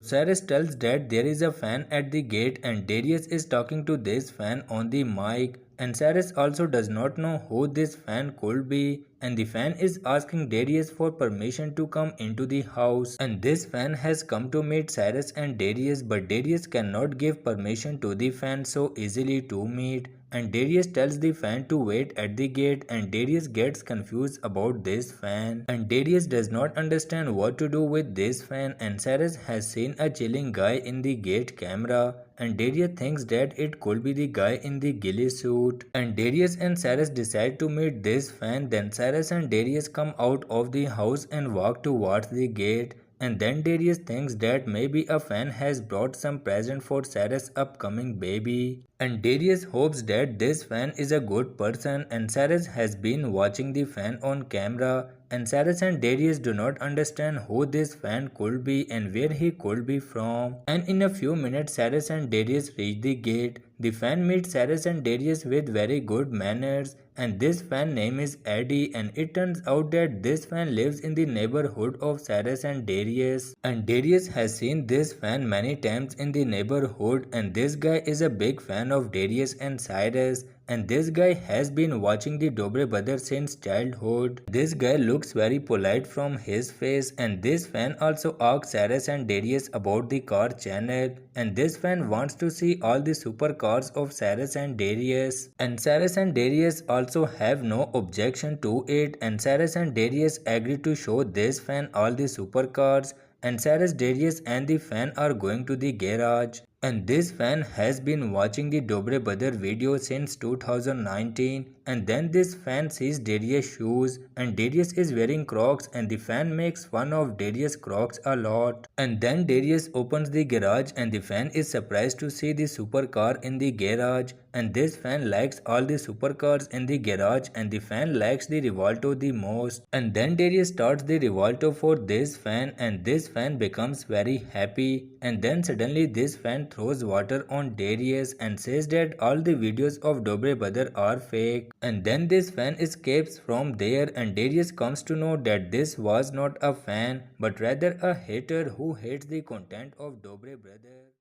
Cyrus tells that there is a fan at the gate and Darius is talking to this fan on the mic, and Cyrus also does not know who this fan could be, and the fan is asking Darius for permission to come into the house, and this fan has come to meet Cyrus and Darius, but Darius cannot give permission to the fan so easily to meet, and Darius tells the fan to wait at the gate, and Darius gets confused about this fan, and Darius does not understand what to do with this fan, and Cyrus has seen a chilling guy in the gate camera, and Darius thinks that it could be the guy in the ghillie suit, and Darius and Cyrus decide to meet this fan. Then Cyrus and Darius come out of the house and walk towards the gate, and then Darius thinks that maybe a fan has brought some present for Cyrus' upcoming baby. And Darius hopes that this fan is a good person, and Cyrus has been watching the fan on camera, and Cyrus and Darius do not understand who this fan could be and where he could be from. And in a few minutes Cyrus and Darius reach the gate. The fan meets Cyrus and Darius with very good manners, and this fan name is Eddie, and it turns out that this fan lives in the neighborhood of Cyrus and Darius. And Darius has seen this fan many times in the neighborhood, and this guy is a big fan of Darius and Cyrus, and this guy has been watching the Dobre brothers since childhood. This guy looks very polite from his face, and this fan also asks Cyrus and Darius about the car channel, and this fan wants to see all the supercars of Cyrus and Darius, and Cyrus and Darius also have no objection to it, and Cyrus and Darius agree to show this fan all the supercars, and Cyrus, Darius and the fan are going to the garage. And this fan has been watching the Dobre Brother video since 2019, and then this fan sees Darius shoes, and Darius is wearing Crocs, and the fan makes fun of Darius Crocs a lot. And then Darius opens the garage, and the fan is surprised to see the supercar in the garage, and this fan likes all the supercars in the garage, and the fan likes the Rivolto the most. And then Darius starts the Rivolto for this fan, and this fan becomes very happy, and then suddenly this fan throws water on Darius and says that all the videos of Dobre Brother are fake, and then this fan escapes from there, and Darius comes to know that this was not a fan but rather a hater who hates the content of Dobre Brother.